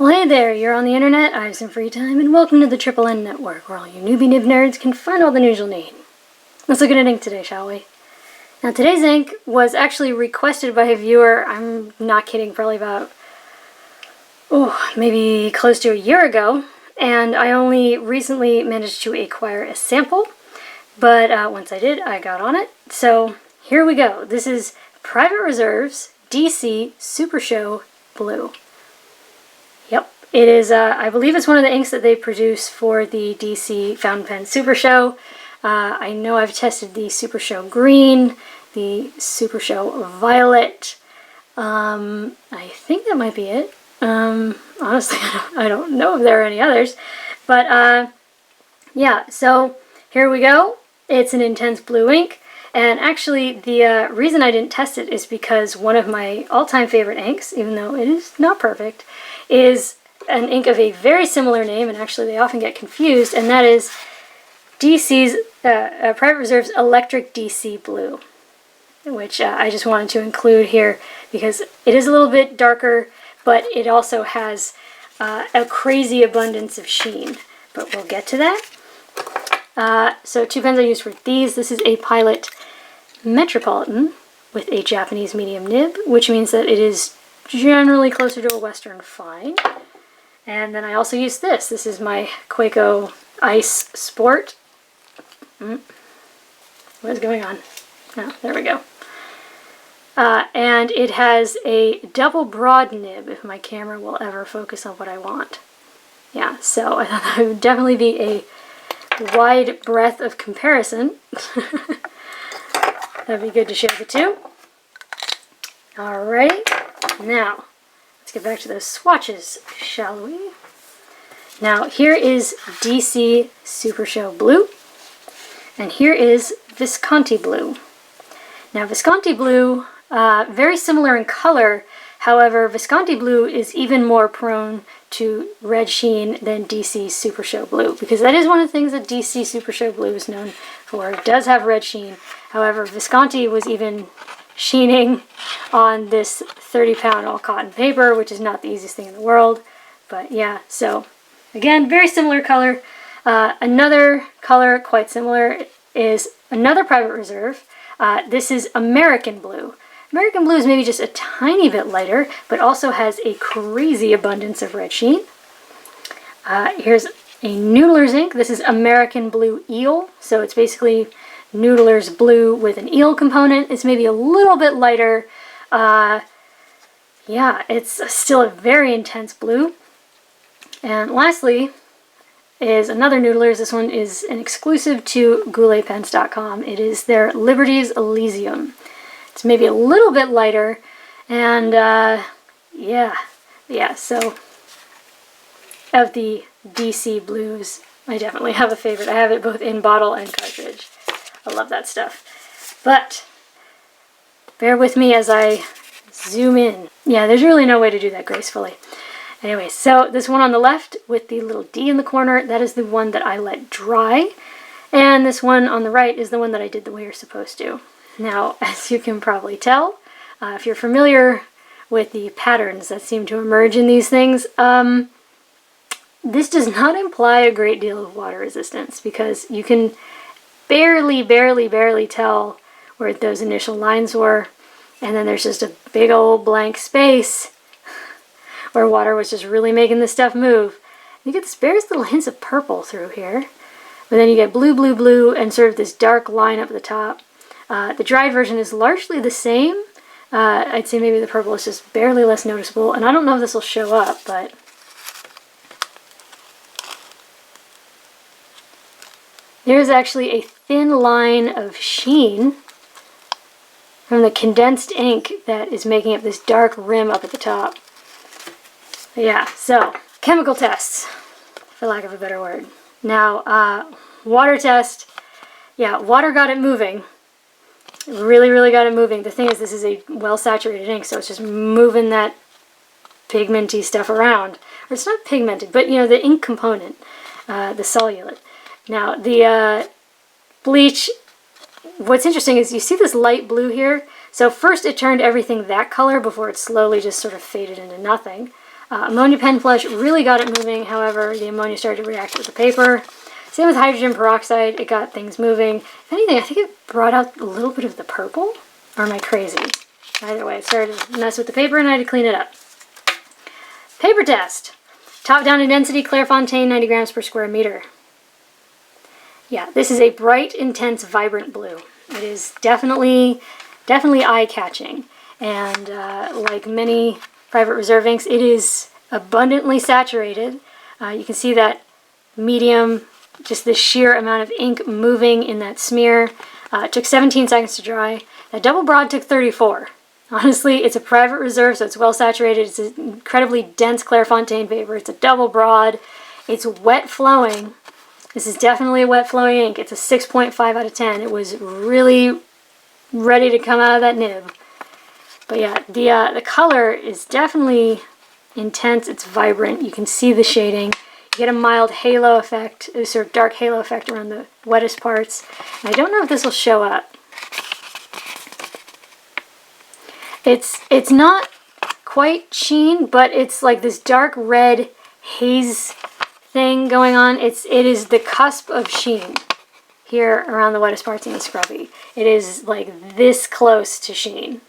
Well, hey there, you're on the internet, I have some free time, and welcome to the Triple N Network, where all you newbie nib nerds can find all the news you'll need. Let's look at an ink today, shall we? Now, today's ink was actually requested by a viewer, I'm not kidding, probably about, maybe close to a year ago, and I only recently managed to acquire a sample, but once I did, I got on it. So, here we go. This is Private Reserve's DC Supershow Blue. Yep, it is, I believe it's one of the inks that they produce for the DC Fountain Pen Supershow. I know I've tested the Supershow Green, the Supershow Violet. I think that might be it. Honestly, I don't know if there are any others. But, yeah, so here we go. It's an intense blue ink. And actually, the reason I didn't test it is because one of my all-time favorite inks, even though it is not perfect, is an ink of a very similar name, and actually they often get confused, and that is DC's, Private Reserve's Electric DC Blue, which I just wanted to include here because it is a little bit darker, but it also has a crazy abundance of sheen, but we'll get to that. So two pens I use for these. This is a Pilot Metropolitan with a Japanese medium nib, which means that it is generally closer to a Western fine. And then I also use this. This is my Kaweco Ice Sport. What is going on? Oh, there we go. And it has a double broad nib, if my camera will ever focus on what I want. Yeah, so I thought that would definitely be a wide breadth of comparison. That'd be good to share the two. Alright, now let's get back to those swatches, shall we? Now here is DC Supershow Blue, and here is Visconti Blue. Now Visconti Blue, very similar in color, however Visconti Blue is even more prone to red sheen than DC Supershow Blue, because that is one of the things that DC Supershow Blue is known for. It does have red sheen. However, Visconti was even sheening on this 30-pound all cotton paper, which is not the easiest thing in the world. But yeah, so again, very similar color. Another color quite similar is another Private Reserve. This is American Blue. American Blue is maybe just a tiny bit lighter, but also has a crazy abundance of red sheen. Here's a Noodler's ink. This is American Blue Eel, so it's basically Noodler's Blue with an eel component. It's maybe a little bit lighter. Yeah, it's still a very intense blue. And lastly is another Noodler's. This one is an exclusive to gouletpens.com. It is their Liberty's Elysium. It's maybe a little bit lighter, and yeah, so of the DC blues, I definitely have a favorite. I have it both in bottle and cartridge. I love that stuff. But bear with me as I zoom in. Yeah, there's really no way to do that gracefully. Anyway, so this one on the left with the little D in the corner, that is the one that I let dry. And this one on the right is the one that I did the way you're supposed to. Now, as you can probably tell, if you're familiar with the patterns that seem to emerge in these things, this does not imply a great deal of water resistance, because you can barely tell where those initial lines were, and then there's just a big old blank space where water was just really making this stuff move. You get the barest little hints of purple through here, but then you get blue, and sort of this dark line up at the top. The dried version is largely the same. I'd say maybe the purple is just barely less noticeable, and I don't know if this will show up, but there's actually a thin line of sheen from the condensed ink that is making up this dark rim up at the top. Yeah, so chemical tests, for lack of a better word. Now, water test. Yeah, water got it moving. Really got it moving. The thing is, this is a well-saturated ink, so it's just moving that pigmenty stuff around. Or it's not pigmented, but you know, the ink component, the solulate. Now, the bleach, what's interesting is you see this light blue here. So first it turned everything that color before it slowly just sort of faded into nothing. Ammonia pen flush really got it moving. However, the ammonia started to react with the paper. Same with hydrogen peroxide. It got things moving. If anything, I think it brought out a little bit of the purple. Or am I crazy? Either way, it started to mess with the paper and I had to clean it up. Paper test. Top down in density, Clairefontaine, 90 grams per square meter. Yeah, this is a bright, intense, vibrant blue. It is definitely eye-catching. And like many private reserve inks, it is abundantly saturated. You can see that medium, just the sheer amount of ink moving in that smear. It took 17 seconds to dry. That double broad took 34. Honestly, it's a private reserve, so it's well saturated. It's an incredibly dense Clairefontaine paper. It's a double broad. It's wet flowing. This is definitely a wet flowing ink. It's a 6.5 out of 10. It was really ready to come out of that nib. But yeah, the color is definitely intense. It's vibrant. You can see the shading. You get a mild halo effect, a sort of dark halo effect around the wettest parts. And I don't know if this will show up. It's not quite sheen, but it's like this dark red haze thing going on. It is the cusp of sheen here around the wettest parts in the scrubby. It is like this close to sheen,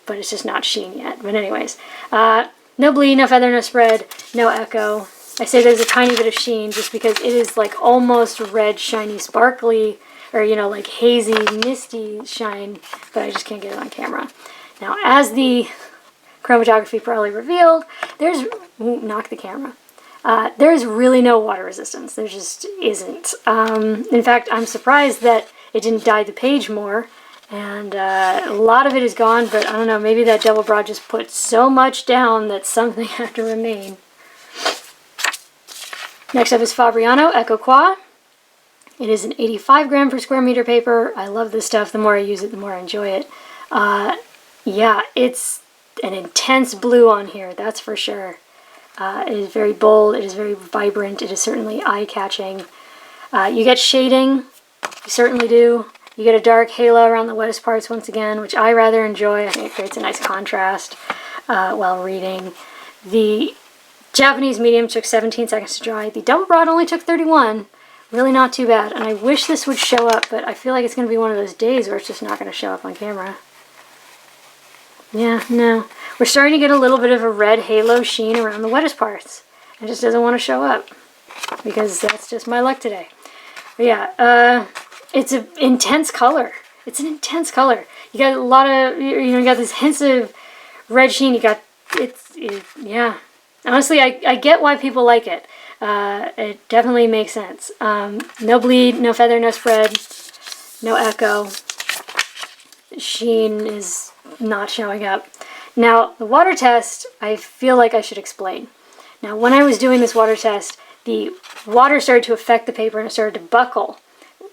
but it's just not sheen yet. But anyways, no bleed, no feather, no spread, no echo. I say there's a tiny bit of sheen just because it is like almost red, shiny, sparkly, or you know, like hazy, misty shine, but I just can't get it on camera. Now, as the chromatography probably revealed, there's, knock the camera. There's really no water resistance. There just isn't. In fact, I'm surprised that it didn't dye the page more. And a lot of it is gone, but I don't know, maybe that double broad just put so much down that something had to remain. Next up is Fabriano Echo Qua. It is an 85 gram per square meter paper. I love this stuff. The more I use it, the more I enjoy it. Yeah, it's an intense blue on here, that's for sure. It is very bold, it is very vibrant, it is certainly eye-catching. You get shading, you certainly do. You get a dark halo around the wettest parts once again, which I rather enjoy. I think it creates a nice contrast while reading. The Japanese medium took 17 seconds to dry. The double broad only took 31. Really not too bad. And I wish this would show up, but I feel like it's going to be one of those days where it's just not going to show up on camera. Yeah, no. We're starting to get a little bit of a red halo sheen around the wettest parts. It just doesn't want to show up because that's just my luck today. But yeah, it's an intense color. It's an intense color. You got a lot of, you got this hints of red sheen. You got, yeah. Honestly, I get why people like it. It definitely makes sense. No bleed, no feather, no spread, no echo. Sheen is not showing up. Now, the water test, I feel like I should explain. Now, when I was doing this water test, the water started to affect the paper and it started to buckle.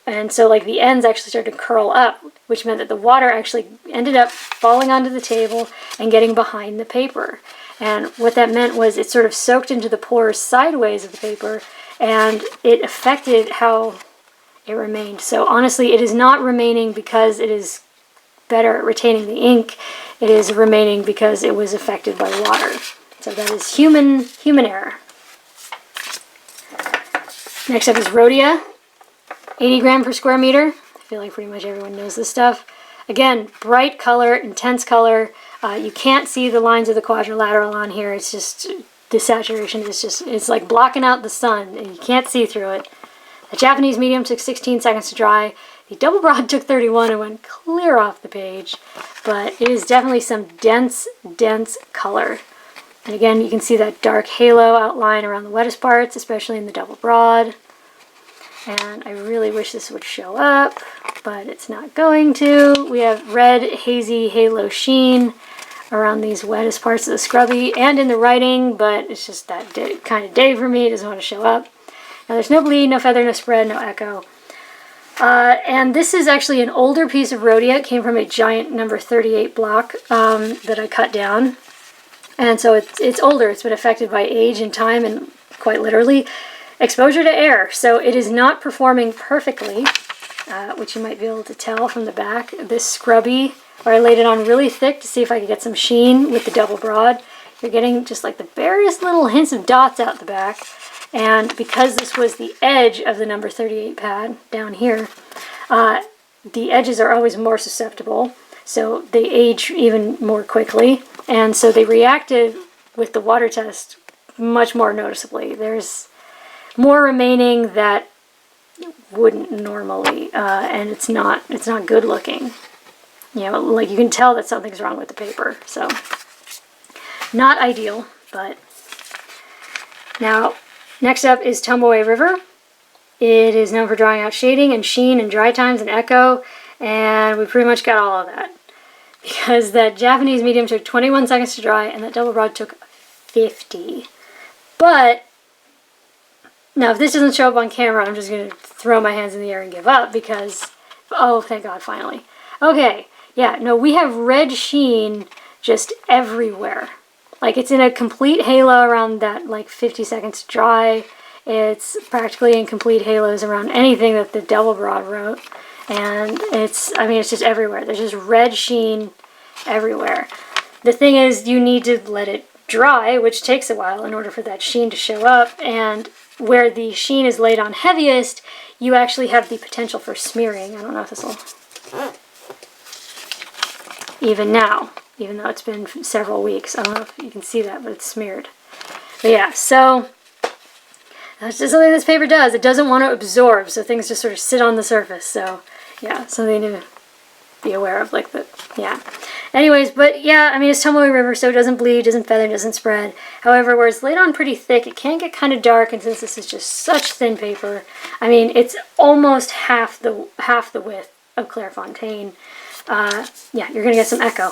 And so, like, the ends actually started to curl up, which meant that the water actually ended up falling onto the table and getting behind the paper. And what that meant was it sort of soaked into the pores sideways of the paper, and it affected how it remained. So honestly, it is not remaining because it is better at retaining the ink. It is remaining because it was affected by water. So that is human error. Next up is Rhodia, 80 gram per square meter. I feel like pretty much everyone knows this stuff. Again, bright color, intense color. You can't see the lines of the quadrilateral on here. It's just, the saturation is just, it's like blocking out the sun and you can't see through it. The Japanese medium took 16 seconds to dry. The double broad took 31 and went clear off the page. But it is definitely some dense color. And again, you can see that dark halo outline around the wettest parts, especially in the double broad. And I really wish this would show up, but it's not going to. We have red, hazy halo sheen around these wettest parts of the scrubby and in the writing, but it's just that kind of day for me. It doesn't want to show up. Now there's no bleed, no feather, no spread, no echo. And this is actually an older piece of Rhodia. It came from a giant number 38 block that I cut down. And so it's older. It's been affected by age and time and quite literally exposure to air. So it is not performing perfectly, which you might be able to tell from the back. This scrubby, where I laid it on really thick to see if I could get some sheen with the double broad. You're getting just like the barest little hints of dots out the back. And because this was the edge of the number 38 pad down here, the edges are always more susceptible, so they age even more quickly. And so they reacted with the water test much more noticeably. There's more remaining that wouldn't normally, and it's not good looking. You know, like you can tell that something's wrong with the paper. So not ideal, but now next up is Tomoe River. It is known for drawing out shading and sheen and dry times and echo, and we pretty much got all of that. Because that Japanese medium took 21 seconds to dry and that double broad took 50. But now if this doesn't show up on camera, I'm just going to throw my hands in the air and give up because, oh, thank God, finally. Okay, yeah, no, we have red sheen just everywhere. Like, it's in a complete halo around that, like, 50 seconds to dry. It's practically in complete halos around anything that the double broad wrote. And it's just everywhere. There's just red sheen everywhere. The thing is, you need to let it dry, which takes a while in order for that sheen to show up. And where the sheen is laid on heaviest, you actually have the potential for smearing. I don't know if this will... Even now, even though it's been several weeks. I don't know if you can see that, but it's smeared. But yeah, so that's just something this paper does. It doesn't want to absorb, so things just sort of sit on the surface. So yeah, something to be aware of, like that. Yeah. Anyways, but yeah, I mean, it's Tomoe River, so it doesn't bleed, doesn't feather, doesn't spread. However, where it's laid on pretty thick, it can get kind of dark, and since this is just such thin paper, I mean, it's almost half the width of Clairefontaine. Yeah, you're gonna get some echo.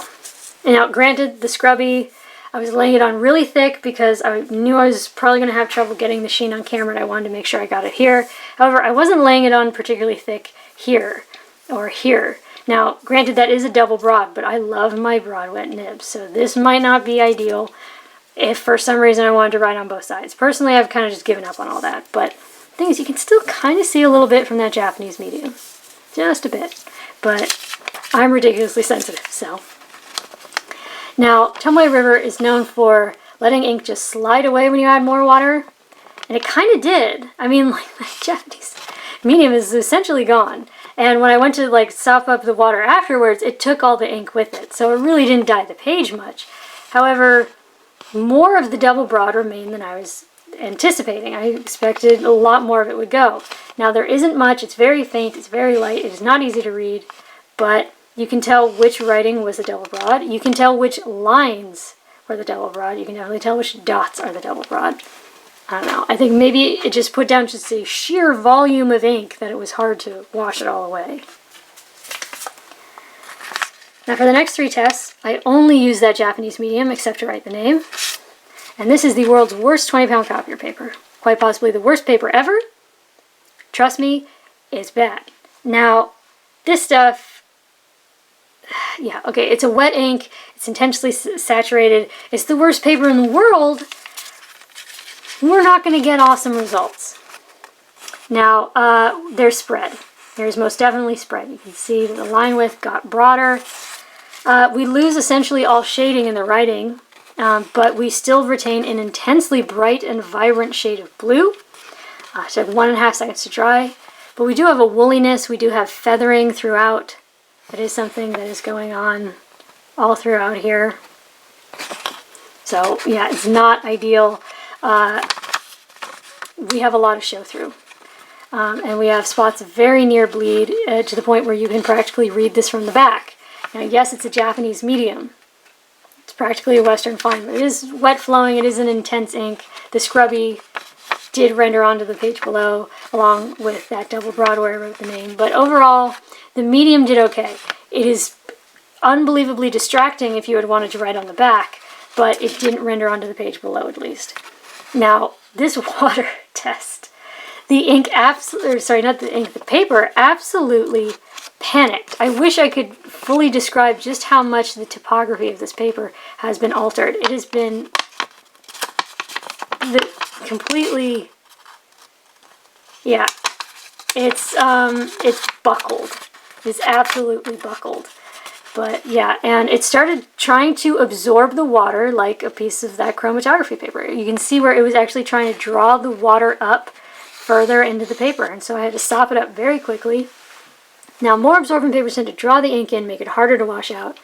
And now, granted, the scrubby, I was laying it on really thick because I knew I was probably gonna have trouble getting the sheen on camera, and I wanted to make sure I got it here. However, I wasn't laying it on particularly thick here or here. Now, granted, that is a double broad, but I love my broad wet nibs, so this might not be ideal if for some reason I wanted to write on both sides. Personally, I've kind of just given up on all that, but the thing is, you can still kind of see a little bit from that Japanese medium. Just a bit. But I'm ridiculously sensitive, so. Now, Tomoe River is known for letting ink just slide away when you add more water, and it kind of did. I mean, like, the Japanese medium is essentially gone. And when I went to, like, sop up the water afterwards, it took all the ink with it, so it really didn't dye the page much. However, more of the double broad remained than I was anticipating. I expected a lot more of it would go. Now, there isn't much. It's very faint. It's very light. It is not easy to read, but you can tell which writing was the double broad. You can tell which lines were the double broad. You can definitely tell which dots are the double broad. I don't know. I think maybe it just put down just a sheer volume of ink that it was hard to wash it all away. Now for the next 3 tests, I only use that Japanese medium except to write the name. And this is the world's worst 20-pound copier paper. Quite possibly the worst paper ever. Trust me, it's bad. Now, this stuff, yeah, okay, it's a wet ink. It's intensely saturated. It's the worst paper in the world. We're not going to get awesome results. Now, there's spread. There's most definitely spread. You can see that the line width got broader. We lose essentially all shading in the writing, but we still retain an intensely bright and vibrant shade of blue. It took 1.5 seconds to dry. But we do have a wooliness. We do have feathering throughout. That is something that is going on all throughout here. So, yeah, it's not ideal. We have a lot of show through. And we have spots very near bleed to the point where you can practically read this from the back. Now, yes, it's a Japanese medium. It's practically a Western fine, but it is wet flowing. It is an intense ink. The scrubby did render onto the page below, along with that double broad where I wrote the name. But overall, the medium did okay. It is unbelievably distracting if you had wanted to write on the back, but it didn't render onto the page below, at least. Now, this water test, the ink the paper absolutely panicked. I wish I could fully describe just how much the typography of this paper has been altered. It has been completely, yeah, it's buckled. It's absolutely buckled. But yeah, and it started trying to absorb the water like a piece of that chromatography paper. You can see where it was actually trying to draw the water up further into the paper, and so I had to stop it up very quickly. Now, more absorbent papers tend to draw the ink in, make it harder to wash out.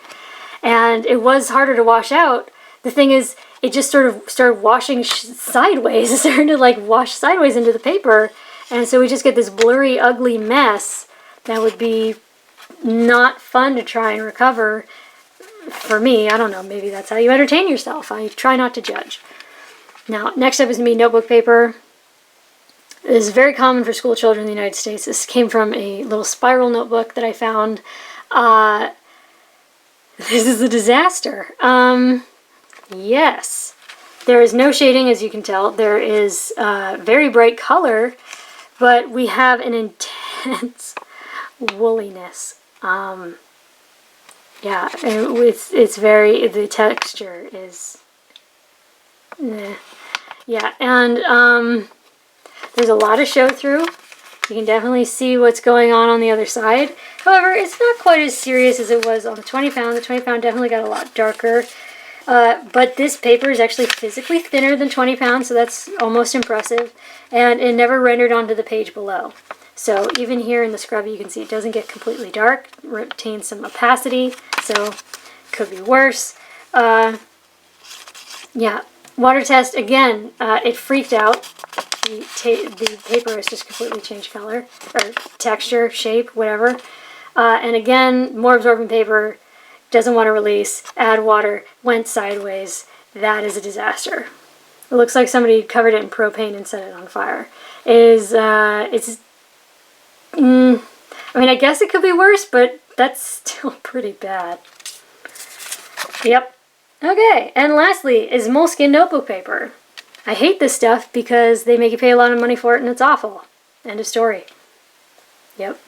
And it was harder to wash out. The thing is, it just sort of started washing sideways. It started to like wash sideways into the paper. And so we just get this blurry, ugly mess that would be not fun to try and recover. For me, I don't know, maybe that's how you entertain yourself. I try not to judge. Now, next up is Mead Notebook Paper. This is very common for school children in the United States. This came from a little spiral notebook that I found. This is a disaster. Yes. There is no shading, as you can tell. There is very bright color, but we have an intense woolliness. Yeah, it's very, the texture is, yeah, and there's a lot of show through. You can definitely see what's going on the other side. However, it's not quite as serious as it was on the 20 pound. The 20 pound definitely got a lot darker. But this paper is actually physically thinner than 20 pounds, so that's almost impressive. And it never rendered onto the page below. So even here in the scrub, you can see it doesn't get completely dark, retains some opacity, so could be worse. Yeah, water test, again, it freaked out. The paper has just completely changed color, or texture, shape, whatever. And again, more absorbent paper, doesn't want to release, add water, went sideways. That is a disaster. It looks like somebody covered it in propane and set it on fire. I mean, I guess it could be worse, but that's still pretty bad. Yep. Okay, and lastly is Moleskine notebook paper. I hate this stuff because they make you pay a lot of money for it and it's awful. End of story. Yep.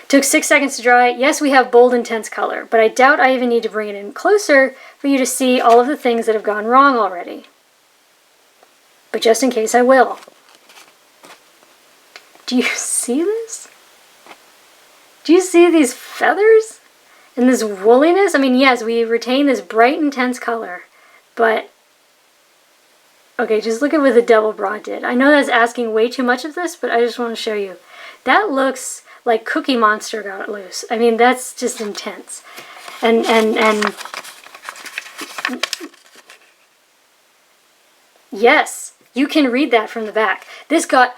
Took 6 seconds to dry. Yes, we have bold, intense color, but I doubt I even need to bring it in closer for you to see all of the things that have gone wrong already. But just in case, I will. Do you see this? Do you see these feathers? And this woolliness? I mean, yes, we retain this bright, intense color, but okay, just look at what the double broad did. I know that's asking way too much of this, but I just want to show you. That looks like Cookie Monster got loose. I mean, that's just intense. And yes, you can read that from the back. This got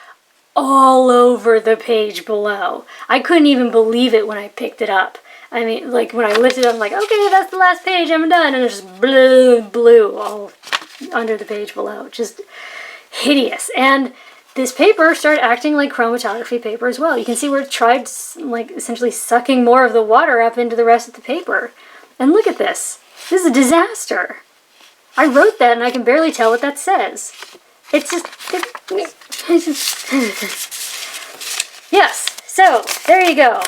all over the page below. I couldn't even believe it when I picked it up. I mean, like, when I lifted it up, I'm like, okay, that's the last page, I'm done. And there's just blue all under the page below. Just hideous. And this paper started acting like chromatography paper as well. You can see where it tried, like, essentially sucking more of the water up into the rest of the paper. And look at this. This is a disaster. I wrote that and I can barely tell what that says. It's just... Yes, so, there you go.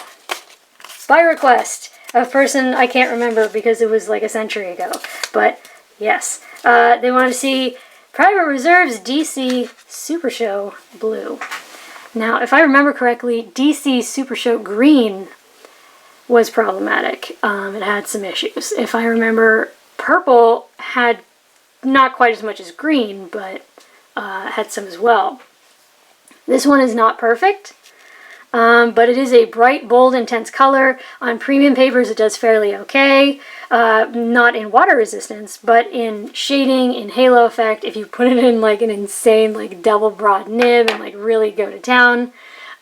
By request of a person I can't remember because it was like a century ago. But, yes. They want to see Private Reserve's DC Supershow Blue. Now, if I remember correctly, DC Supershow Green was problematic. It had some issues. If I remember, purple had not quite as much as green, but had some as well. This one is not perfect, but it is a bright, bold, intense color. On premium papers, it does fairly okay. Not in water resistance, but in shading, in halo effect. If you put it in like an insane, like double broad nib and like really go to town,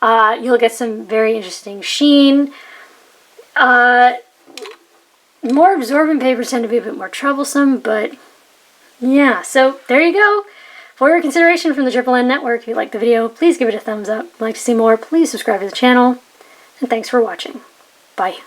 you'll get some very interesting sheen. More absorbent papers tend to be a bit more troublesome, but yeah, so there you go. For your consideration from the Triple N Network, if you liked the video, please give it a thumbs up. If you'd like to see more, please subscribe to the channel. And thanks for watching. Bye.